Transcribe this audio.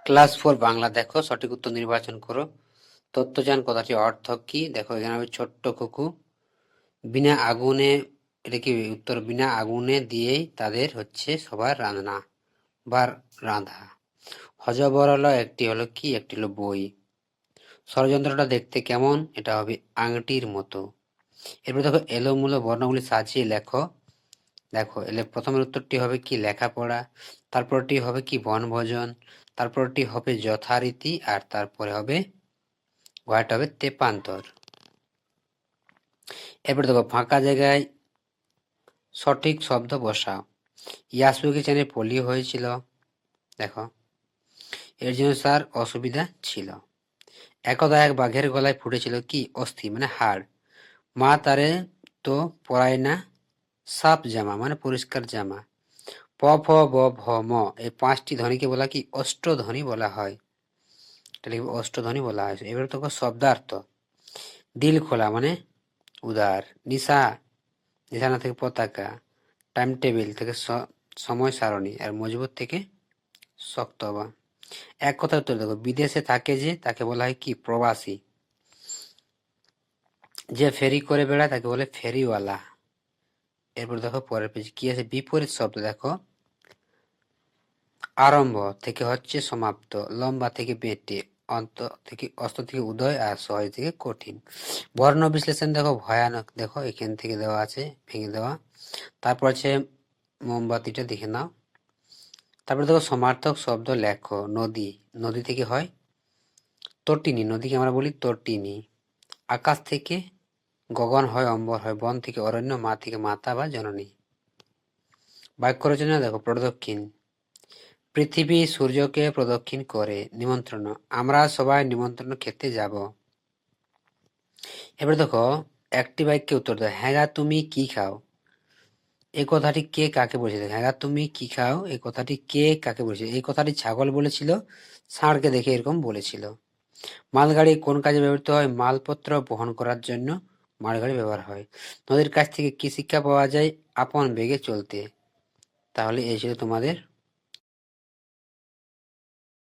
Class 4 Bangla দেখো, সঠিক উত্তর নির্বাচন করো। তত্ত্বযান কথাটির অর্থ কি? দেখো এখানে হবে ছোট্ট কুকু। বিনা আগুনে, এটা কি উত্তর? বিনা আগুনে দিয়েই তাদের হচ্ছে সবার রান্না বা রাঁধা। হযবরল একটি হলো কি? একটি হলো বই। ষড়যন্ত্রটা দেখতে কেমন? এটা হবে আংটির মতো। এরপর দেখো এলোমেলো বর্ণগুলি সাজিয়ে লেখো। দেখো এলে প্রথমের উত্তরটি হবে কি? লেখাপড়া। তারপরটি হবে কি? বনভোজন। তারপরটি হবে যথারীতি। আর তারপরে হবে ঘটা হবে তেপান্তর। এরপর দেখো ফাঁকা জায়গায় সঠিক শব্দ বসাও। ইয়াসুকে পোলিও হয়েছিল। দেখো এর জন্য স্যার অসুবিধা ছিল। একদা এক বাঘের গলায় ফুটেছিল কি? অস্থি মানে হাড়। মা তারে তো পরায় না সাফ জামা মানে পরিষ্কার জামা। প ফ ব ভ ম এই 5টি ধ্বনিকে বলা কি? অষ্টধ্বনি বলা হয়। এটা লিখবে অষ্টধ্বনি বলা হয়। এবার দেখো শব্দার্থ। দিল খোলা মানে উদার। নিশানা থেকে পতাকা। টাইম টেবিল থেকে সময় সারণী। আর মজবুত থেকে শক্ত হওয়া। এক কথার উত্তর দেখো, বিদেশে থাকে যে তাকে বলা হয় কি? প্রবাসী। যে ফেরি করে বেড়ায় তাকে বলে ফেরিওয়ালা। এরপর দেখো পরের পেজ কি আছে? বিপরীত শব্দ দেখো। আরম্ভ থেকে হচ্ছে সমাপ্ত, লম্বা থেকে বেটে, অন্ত থেকে অস্ত থেকে উদয়, আর সহজ থেকে কঠিন। বর্ণ বিশ্লেষণ দেখো, ভয়ানক দেখো এখান থেকে দেওয়া আছে, ভেঙে দেওয়া। তারপর আছে মোমবাতিটা দেখে নাও। তারপরে দেখো সমার্থক শব্দ লেখো। নদী, নদী থেকে হয় তটিনী, নদীকে আমরা বলি তটিনী। আকাশ থেকে গগন হয়, অম্বর হয়। বন থেকে অরণ্য, মা থেকে মাতা বা জননী। বাক্য রচনা দেখো। প্রদক্ষিণ, পৃথিবী সূর্যকে প্রদক্ষিণ করে। নিমন্ত্রণ, আমরা সবাই নিমন্ত্রণ খেতে যাব। এবার দেখো একটি বাক্যে উত্তর দাও। হ্যাঁ গা তুমি কি খাও? এই কথাটি কে কাকে বলেছে? হ্যাঁ গা তুমি কি খাও এই কথাটি কে কাকে বলেছে? এই কথাটি ছাগল বলেছিল, ষাঁড়কে দেখে এরকম বলেছিল। মালগাড়ি কোন কাজে ব্যবহৃত হয়? মালপত্র বহন করার জন্য মালগাড়ি ব্যবহার হয়। নদীর কাছ থেকে কি শিক্ষা পাওয়া যায়? আপন বেগে চলতে। তাহলে এই ছিল তোমাদের